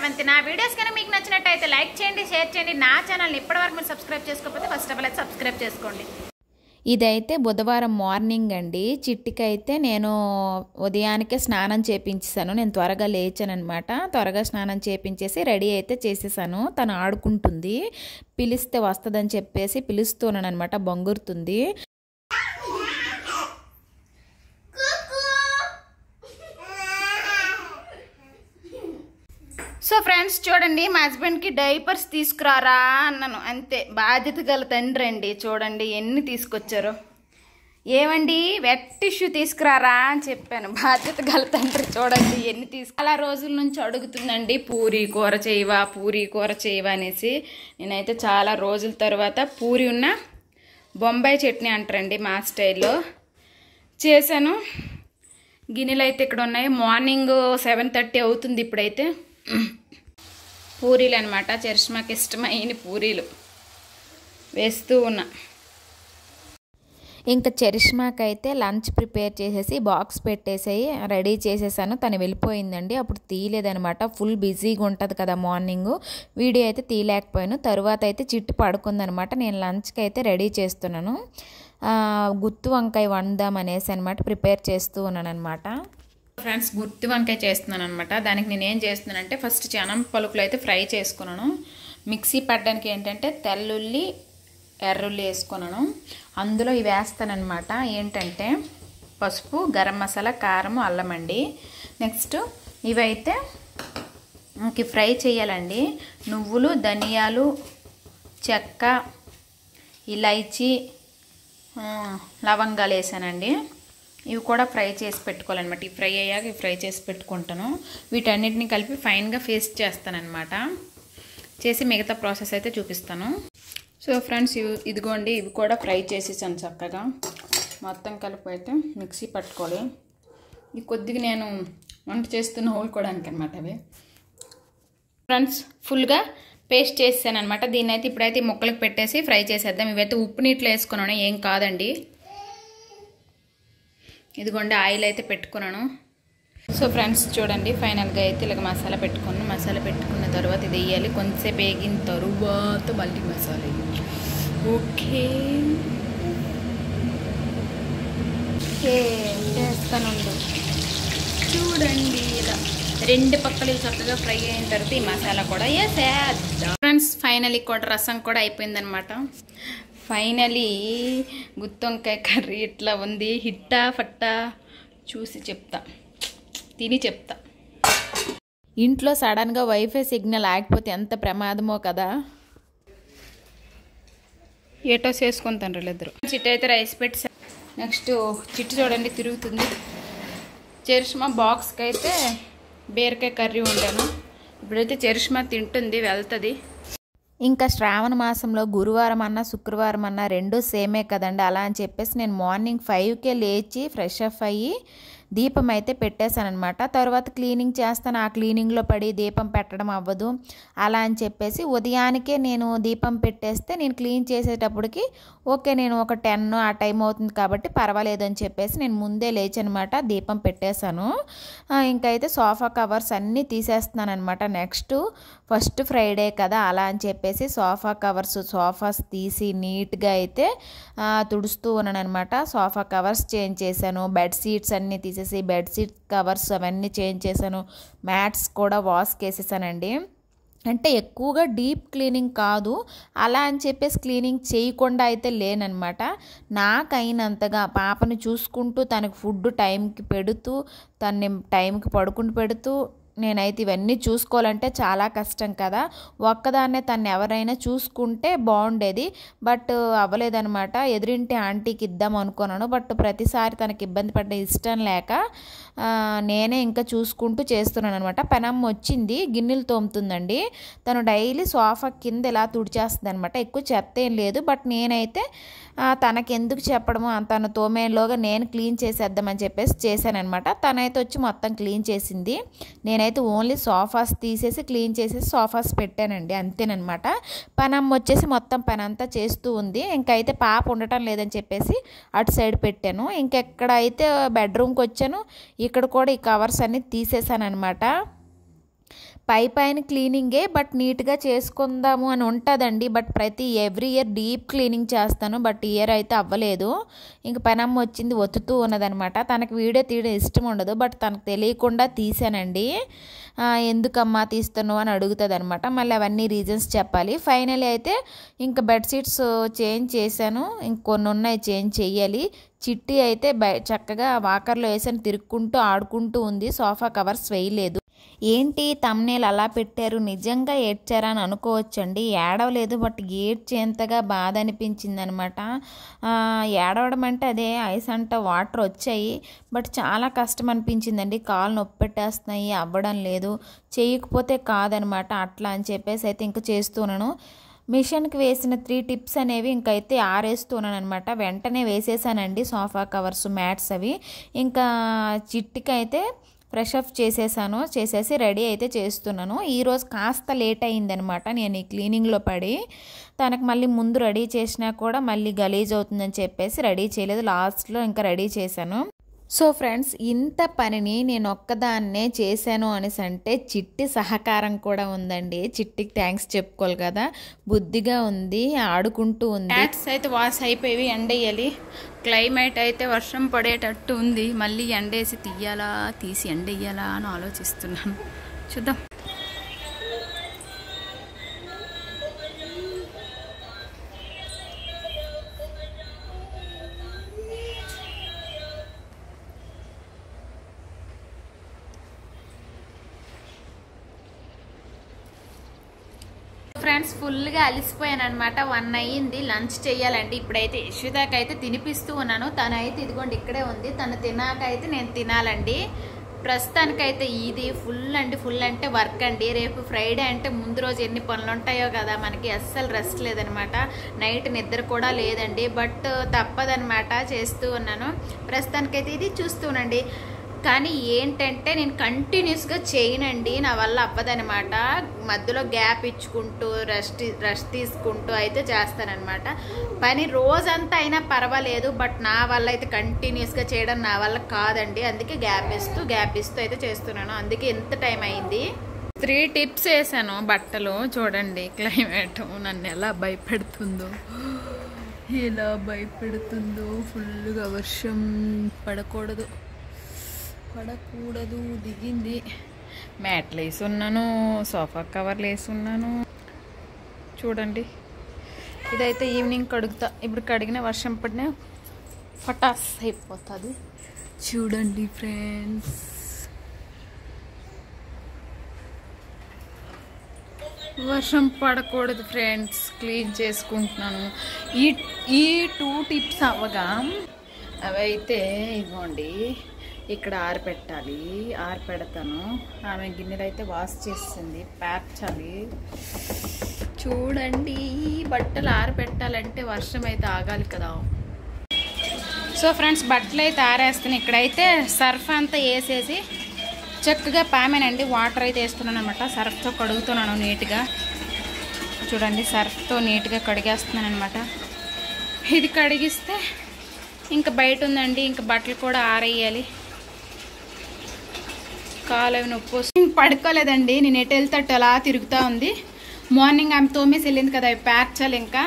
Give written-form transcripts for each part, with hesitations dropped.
శ్రవంతి. నా వీడియోస్ కనుక మీకు నచ్చినట్టయితే లైక్ చేయండి, షేర్ చేయండి. నా ఛానల్ని ఇప్పటివరకు మీరు సబ్స్క్రైబ్ చేసుకోకపోతే ఫస్ట్ ఆఫ్ ఆల్ సబ్స్క్రైబ్ చేసుకోండి. ఇదైతే బుధవారం మార్నింగ్ అండి. చిట్టికైతే నేను ఉదయానికే స్నానం చేపించేసాను. నేను త్వరగా లేచానమాట. త్వరగా స్నానం చేపించేసి రెడీ అయితే చేసేసాను. తను ఆడుకుంటుంది, పిలిస్తే వస్తుందని చెప్పేసి పిలుస్తున్నాను అనమాట. బొంగురుతుంది. సో ఫ్రెండ్స్ చూడండి, మా హస్బెండ్కి డైపర్స్ తీసుకురారా అన్నాను. అంతే, బాధ్యత గల తండ్రి అండి. చూడండి ఎన్ని తీసుకొచ్చారో. ఏమండి వెట్ టిష్యూ తీసుకురారా అని చెప్పాను. బాధ్యత గల తండ్రి చూడండి ఎన్ని చాలా రోజుల నుంచి అడుగుతుందండి, పూరీ కూర చేయవా అనేసి. నేనైతే చాలా రోజుల తర్వాత పూరి ఉన్న బొంబాయి చట్నీ అంటారండి మా స్టైల్లో చేశాను. గిన్నెలు అయితే ఇక్కడ ఉన్నాయి. మార్నింగ్ 7:30 అవుతుంది ఇప్పుడైతే. పూరీలు అనమాట, చరిష్మాకి ఇష్టమైన పూరీలు వేస్తూ ఉన్నా. ఇంకా చరిష్మాకైతే లంచ్ ప్రిపేర్ చేసేసి బాక్స్ పెట్టేసి రెడీ చేసేసాను. తను వెళ్ళిపోయిందండి. అప్పుడు తీయలేదనమాట. ఫుల్ బిజీగా ఉంటుంది కదా మార్నింగ్. వీడియో అయితే తీయలేకపోయాను. తరువాత అయితే చిట్టు పడుకుందనమాట. నేను లంచ్కి అయితే రెడీ చేస్తున్నాను. గుత్తి వంకాయ వండుదాం అనేసి అనమాట ప్రిపేర్ చేస్తూ ఉన్నాను అనమాట. ఫ్రెండ్స్, గుత్తి వంకాయ చేస్తున్నాను అనమాట. దానికి నేను ఏం చేస్తున్నానంటే ఫస్ట్ చెనం పలుకులు అయితే ఫ్రై చేసుకున్నాను. మిక్సీ పట్టడానికి ఏంటంటే తెల్లుల్లి, ఎర్రుల్లి వేసుకున్నాను. అందులో ఇవి వేస్తానమాట. ఏంటంటే పసుపు, గరం మసాలా, కారం, అల్లం అండి. నెక్స్ట్ ఇవైతే ఇంక ఫ్రై చేయాలండి. నువ్వులు, ధనియాలు, చెక్క, ఇలైచి, లవంగాలు వేసానండి. ఇవి కూడా ఫ్రై చేసి పెట్టుకోవాలన్నమాట. ఇవి ఫ్రై అయ్యాక ఇవి ఫ్రై చేసి పెట్టుకుంటాను. వీటన్నిటిని కలిపి ఫైన్గా పేస్ట్ చేస్తానన్నమాట. చేసి మిగతా ప్రాసెస్ అయితే చూపిస్తాను. సో ఫ్రెండ్స్, ఇదిగోండి, ఇవి కూడా ఫ్రై చేసేసాను చక్కగా. మొత్తం కలిపి అయితే మిక్సీ పట్టుకోవాలి. ఇది కొద్దిగా నేను వంట చేస్తున్న ఊరుకోవడానికి అనమాట. అవి ఫ్రెండ్స్ ఫుల్గా పేస్ట్ చేసాను అనమాట. దీన్ని అయితే ఇప్పుడైతే ముక్కలకు పెట్టేసి ఫ్రై చేసేద్దాం. ఇవైతే ఉప్పు నీటిలో వేసుకున్నాను, ఏం కాదండి. ఇదిగోండి ఆయిల్ అయితే పెట్టుకున్నాను. సో ఫ్రెండ్స్ చూడండి, ఫైనల్గా అయితే ఇలాగ మసాలా పెట్టుకున్నాను. మసాలా పెట్టుకున్న తర్వాత ఇది వేయాలి. కొంచెంసేపు వేగిన తరువాత మళ్ళీ మసాలా వేయాలి. ఓకే చేస్తానుండు. చూడండి ఇలా రెండు పక్కలు చక్కగా ఫ్రై అయిన తర్వాత ఈ మసాలా కూడా వేసేద్దాం. ఫ్రెండ్స్ ఫైనల్లీ కూడా రసం కూడా అయిపోయిందనమాట. ఫైనలీ గుత్తొంకాయ కర్రీ ఇట్లా ఉంది. హిట్టా ఫట్టా చూసి చెప్తా, తిని చెప్తా. ఇంట్లో సడన్గా వైఫై సిగ్నల్ ఆగిపోతే ఎంత ప్రమాదమో కదా. ఏటో చేసుకొని తండ్రులు ఇద్దరు. చిట్టు అయితే రైస్ పెట్టి నెక్స్ట్ చిట్టు చూడండి తిరుగుతుంది. చరిష్మా బాక్స్కి అయితే బీరకాయ కర్రీ వండాను. ఇప్పుడైతే చరిష్మా తింటుంది, వెళ్తుంది. ఇంకా శ్రావణ మాసంలో గురువారం అన్నా శుక్రవారం అన్నా రెండూ సేమే కదండి. అలా అని చెప్పేసి నేను మార్నింగ్ 5కే లేచి ఫ్రెష్ అప్ అయ్యి దీపం అయితే పెట్టేశానమాట. తర్వాత క్లీనింగ్ చేస్తాను. ఆ క్లీనింగ్లో పడి దీపం పెట్టడం అవ్వదు. అలా అని చెప్పేసి ఉదయానికే నేను దీపం పెట్టేస్తే నేను క్లీన్ చేసేటప్పటికి ఓకే, నేను ఒక 10 ఆ టైం అవుతుంది కాబట్టి పర్వాలేదు అని చెప్పేసి నేను ముందే లేచనమాట, దీపం పెట్టేశాను. ఇంకైతే సోఫా కవర్స్ అన్నీ తీసేస్తున్నాను అనమాట. నెక్స్ట్ ఫస్ట్ ఫ్రైడే కదా, అలా అని చెప్పేసి సోఫాస్ తీసి నీట్గా అయితే తుడుస్తూ ఉన్నాను అనమాట. సోఫా కవర్స్ చేంజ్ చేశాను. బెడ్షీట్స్ అన్నీ తీసేసి బెడ్షీట్ కవర్స్ అవన్నీ చేంజ్ చేశాను. మ్యాట్స్ కూడా వాష్కి వేసేసానండి. అంటే ఎక్కువగా డీప్ క్లీనింగ్ కాదు, అలా అని చెప్పేసి క్లీనింగ్ చేయకుండా అయితే లేననమాట. నాకైనంతగా పాపని చూసుకుంటూ తనకు ఫుడ్ టైంకి పెడుతూ తన్ని టైంకి పడుకుని పెడుతూ నేనైతే ఇవన్నీ చూసుకోవాలంటే చాలా కష్టం కదా. ఒక్కదాన్నే తను ఎవరైనా చూసుకుంటే బాగుండేది, బట్ అవ్వలేదనమాట. ఎదురింటి ఆంటీకి ఇద్దాం అనుకున్నాను, బట్ ప్రతిసారి తనకి ఇబ్బంది పడ్డ ఇష్టం లేక నేనే ఇంకా చూసుకుంటూ చేస్తున్నాను అనమాట. పెనమ్మ వచ్చింది, గిన్నెలు తోముతుందండి. తను డైలీ సోఫా కింద ఇలా తుడిచేస్తుంది అనమాట. ఎక్కువ చెత్త ఏం లేదు, బట్ నేనైతే తనకి ఎందుకు చెప్పడము, తను తోమేలోగా నేను క్లీన్ చేసేద్దామని చెప్పేసి చేశానమాట. తనైతే వచ్చి మొత్తం క్లీన్ చేసింది. నేనైతే ఓన్లీ సోఫాస్ తీసేసి క్లీన్ చేసేసి సోఫాస్ పెట్టానండి, అంతేనమాట. పనమ్మ వచ్చేసి మొత్తం పని అంతా చేస్తూ ఉంది. ఇంకైతే పాప ఉండటం లేదని చెప్పేసి అటు సైడ్ పెట్టాను. ఇంకెక్కడైతే బెడ్రూమ్కి వచ్చాను, ఇక్కడ కూడా ఈ కవర్స్ అన్నీ తీసేసాను అనమాట. పైన క్లీనింగే బట్ నీట్గా చేసుకుందాము అని ఉంటుందండి. But every year deep cleaning చేస్తాను. బట్ ఇయర్ అయితే అవ్వలేదు. ఇంక పనమ్మ వచ్చింది ఒత్తుతూ ఉన్నదనమాట. తనకు వీడియో తీయడం ఇష్టం ఉండదు. బట్ తనకు తెలియకుండా తీసానండి. ఎందుకమ్మా తీస్తాను అని అడుగుతుంది అనమాట. మళ్ళీ అవన్నీ రీజన్స్ చెప్పాలి. ఫైనలీ అయితే ఇంకా బెడ్షీట్స్ చేంజ్ చేశాను. ఇంకొన్ని ఉన్నాయి చేంజ్ చెయ్యాలి. చిట్టి అయితే చక్కగా వాకర్లో వేసాను, తిరుక్కుంటూ ఆడుకుంటూ ఉంది. సోఫా కవర్స్ వేయలేదు. ఏంటి తమ్నేల్ అలా పెట్టారు, నిజంగా ఏడ్చారా అని అనుకోవచ్చండి. ఏడవలేదు, బట్ ఏడ్చేంతగా బాధ అనిపించింది అనమాట. ఏడవడం అంటే అదే ఐస్ అంట వాటర్ వచ్చాయి. బట్ చాలా కష్టం అనిపించిందండి. కాళ్ళు నొప్పి పెట్టేస్తున్నాయి, అవ్వడం లేదు, చేయకపోతే కాదనమాట. అట్లా అని చెప్పేసి అయితే ఇంకా చేస్తున్నాను. మిషన్కి వేసిన 3 టిప్స్ అనేవి ఇంకైతే ఆరేస్తున్నాను అనమాట. వెంటనే వేసేసానండి సోఫా కవర్స్, మ్యాట్స్ అవి. ఇంకా చిట్టికి అయితే ఫ్రెష్ అప్ చేసేసి రెడీ అయితే చేస్తున్నాను. ఈరోజు కాస్త లేట్ అయిందనమాట. నేను ఈ క్లీనింగ్లో పడి తనకు మళ్ళీ ముందు రెడీ చేసినా కూడా మళ్ళీ గలీజ్ అవుతుందని చెప్పేసి రెడీ చేయలేదు. లాస్ట్లో ఇంకా రెడీ చేశాను. సో ఫ్రెండ్స్, ఇంత పనిని నేను ఒక్కదాన్నే చేశాను అనేసి అంటే చిట్టి సహకారం కూడా ఉందండి. చిట్టికి థ్యాంక్స్ చెప్పుకోవాలి కదా. బుద్ధిగా ఉంది, ఆడుకుంటూ ఉంది. హ్యాట్స్ అయితే వాష్ అయిపోయి ఎండేయాలి. క్లైమేట్ అయితే వర్షం పడేటట్టు ఉంది. మళ్ళీ ఎండేసి తీసి ఎండేయాలా అని ఆలోచిస్తున్నాను. చూద్దాం. ఫ్రెండ్స్, ఫుల్గా అలిసిపోయాను అనమాట. 1 అయ్యింది, లంచ్ చేయాలండి. ఇప్పుడైతే యశ్వితాకి అయితే తినిపిస్తూ ఉన్నాను. తనైతే ఇదిగోండి ఇక్కడే ఉంది. తను తినాకైతే నేను తినాలండి. ప్రస్తుతానికైతే ఇది ఫుల్ అంటే వర్క్ అండి. రేపు ఫ్రైడే అంటే ముందు రోజు ఎన్ని పనులు ఉంటాయో కదా మనకి. అస్సలు రెస్ట్ లేదనమాట. నైట్ నిద్ర కూడా లేదండి. బట్ తప్పదనమాట, చేస్తూ ఉన్నాను. ప్రస్తుతానికైతే ఇది చూస్తూ ఉండండి. కానీ ఏంటంటే నేను కంటిన్యూస్గా చేయనండి, నా వల్ల అవ్వదనమాట. మధ్యలో గ్యాప్ ఇచ్చుకుంటూ రెస్ట్ తీసుకుంటూ అయితే చేస్తానన్నమాట. పని రోజంతా అయినా పర్వాలేదు, బట్ నా వల్ల అయితే కంటిన్యూస్గా చేయడం నా వల్ల కాదండి. అందుకే గ్యాప్ ఇస్తూ అయితే చేస్తున్నాను. అందుకే ఎంత టైం అయింది. 3 టిప్స్ వేసాను. బట్టలు చూడండి, క్లైమేట్ నన్ను ఎలా భయపెడుతుందో ఫుల్గా వర్షం పడకూడదు, దిగింది. మ్యాట్లు వేసి ఉన్నాను, సోఫా కవర్లు వేసి ఉన్నాను. చూడండి, ఇదైతే ఈవినింగ్ కడుగుతా. ఇప్పుడు కడిగిన వర్షం పడినా పటాస్ అయిపోతుంది. చూడండి ఫ్రెండ్స్, వర్షం పడకూడదు ఫ్రెండ్స్. క్లీన్ చేసుకుంటున్నాను. ఈ 2 టిప్స్ అవ్వగా అవైతే ఇవ్వండి ఇక్కడ ఆరపెడతాను. ఆమె గిన్నెలు అయితే వాష్ చేసింది, పేర్చాలి. చూడండి, ఈ బట్టలు ఆరపెట్టాలంటే వర్షం అయితే ఆగాలి కదా. సో ఫ్రెండ్స్, బట్టలు అయితే ఆరేస్తాను. ఇక్కడైతే సర్ఫ్ అంతా వేసేసి చక్కగా పామేనండి వాటర్ అయితే వేస్తున్నాను అనమాట. సర్ఫ్తో కడుగుతున్నాను నీట్గా. చూడండి, సర్ఫ్తో నీట్గా కడిగేస్తున్నాను అనమాట. ఇది కడిగిస్తే ఇంకా బయట ఉందండి, ఇంకా బట్టలు కూడా ఆరేయాలి. కాలు అవి నొప్పి వస్తుంది. పడుకోలేదండి, నేను ఎటు వెళ్తాట్టు అలా తిరుగుతూ ఉంది. మార్నింగ్ ఆమె తోమేసి వెళ్ళింది కదా, అవి పేర్చాలి. ఇంకా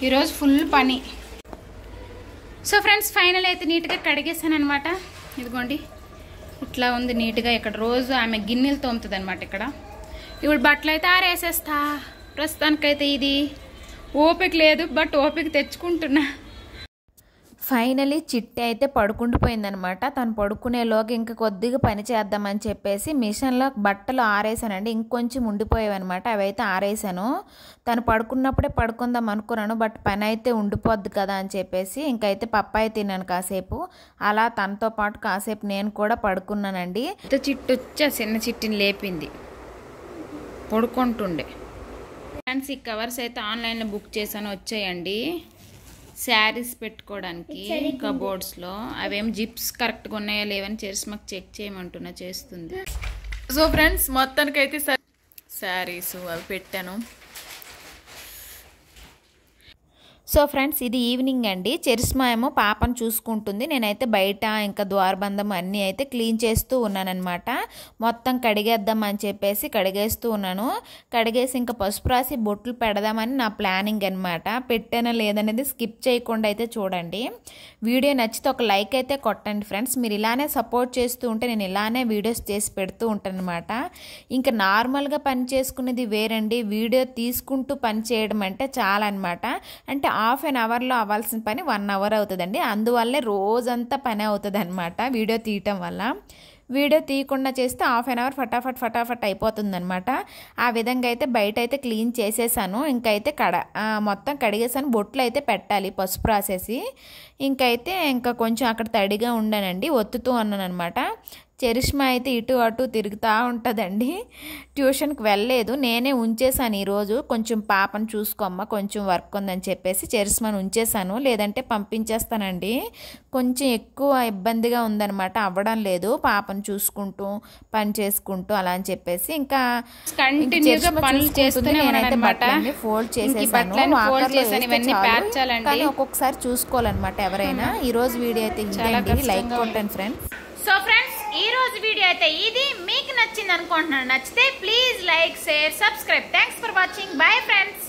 ఈరోజు ఫుల్ పని. సో ఫ్రెండ్స్, ఫైనల్ అయితే నీట్గా కడిగేసాను అనమాట. ఇదిగోండి ఇట్లా ఉంది నీట్గా. ఇక్కడ రోజు ఆమె గిన్నెలు తోముతుంది అనమాట. ఇక్కడ ఇప్పుడు బట్టలు అయితే ఆరేసేస్తా. ప్రస్తుతానికైతే ఇది ఓపిక లేదు, బట్ ఓపిక తెచ్చుకుంటున్నా. ఫైనలీ చిట్టి అయితే పడుకుండిపోయిందనమాట. తను పడుకునేలోకి ఇంకా కొద్దిగా పని చేద్దామని చెప్పేసి మిషన్లో బట్టలు ఆరేసానండి. ఇంకొంచెం ఉండిపోయావన్నమాట, అవి అయితే ఆరేసాను. తను పడుకున్నప్పుడే పడుకుందాం అనుకున్నాను, బట్ పని అయితే ఉండిపోద్ది కదా అని చెప్పేసి ఇంకైతే పప్పాయి తిన్నాను కాసేపు. అలా తనతో పాటు కాసేపు నేను కూడా పడుకున్నానండి. చిట్టు వచ్చా చిన్న చిట్టిని లేపింది, పడుకుంటుండే. ఫ్రెండ్స్, ఈ కవర్స్ అయితే ఆన్లైన్లో బుక్ చేశాను, వచ్చాయండి. శారీస్ పెట్టుకోవడానికి కబోర్డ్స్లో. అవేం జిప్స్ కరెక్ట్గా ఉన్నాయా లేవని మాకు చెక్ చేయమంటున్నా, చేస్తుంది. సో ఫ్రెండ్స్, మొత్తానికైతే శారీస్ అవి పెట్టాను. సో ఫ్రెండ్స్, ఇది ఈవినింగ్ అండి. చరిష్మా ఏమో పాపను చూసుకుంటుంది, నేనైతే బయట ఇంకా ద్వారబంధం అన్నీ అయితే క్లీన్ చేస్తూ ఉన్నానన్నమాట. మొత్తం కడిగేద్దాం అని చెప్పేసి కడిగేస్తూ ఉన్నాను. కడిగేసి ఇంకా పసుపు రాసి బొట్లు పెడదామని నా ప్లానింగ్ అనమాట. పెట్టానా లేదనేది స్కిప్ చేయకుండా అయితే చూడండి. వీడియో నచ్చితే ఒక లైక్ అయితే కొట్టండి ఫ్రెండ్స్. మీరు ఇలానే సపోర్ట్ చేస్తూ ఉంటే నేను ఇలానే వీడియోస్ చేసి పెడుతూ ఉంటాను అనమాట. ఇంకా నార్మల్గా పని చేసుకునేది వేరండి, వీడియో తీసుకుంటూ పని చేయడం అంటే చాలా అనమాట. అంటే హాఫ్ అన్ అవర్లో అవ్వాల్సిన పని 1 అవర్ అవుతుందండి. అందువల్లే రోజంతా పని అవుతుంది అనమాట వీడియో తీయటం వల్ల. వీడియో తీయకుండా చేస్తే హాఫ్ అన్ అవర్ ఫటాఫట్ అయిపోతుంది అనమాట. ఆ విధంగా అయితే బయట అయితే క్లీన్ చేసేసాను. ఇంకైతే మొత్తం కడిగేసాను. బొట్లు అయితే పెట్టాలి పసుపు రాసేసి. ఇంకా కొంచెం అక్కడ తడిగా ఉండానండి, ఒత్తుతూ అన్నాను అనమాట. చరిష్మా అయితే ఇటు అటు తిరుగుతూ ఉంటుందండి. ట్యూషన్కి వెళ్ళలేదు, నేనే ఉంచేసాను ఈరోజు. కొంచెం పాపను చూసుకోమ్మ, కొంచెం వర్క్ ఉందని చెప్పేసి చరిష్మాను ఉంచేసాను, లేదంటే పంపించేస్తానండి. కొంచెం ఎక్కువ ఇబ్బందిగా ఉందన్నమాట, అవ్వడం లేదు పాపను చూసుకుంటూ పని చేసుకుంటూ అలా అని చెప్పేసి. ఇంకా నేనైతే బట్టలన్నీ ఫోల్డ్ చేసేసాను. కానీ ఒక్కొక్కసారి చూసుకోవాలన్నమాట ఎవరైనా. ఈరోజు వీడియో అయితే ఇదండి, లైక్ కొట్టండి ఫ్రెండ్స్. సో ఫ్రెండ్స్, ఈ రోజు వీడియో అయితే ఇది. మీకు నచ్చింది అనుకుంటున్నాను. నచ్చితే please like, share, subscribe. Thanks for watching. Bye friends.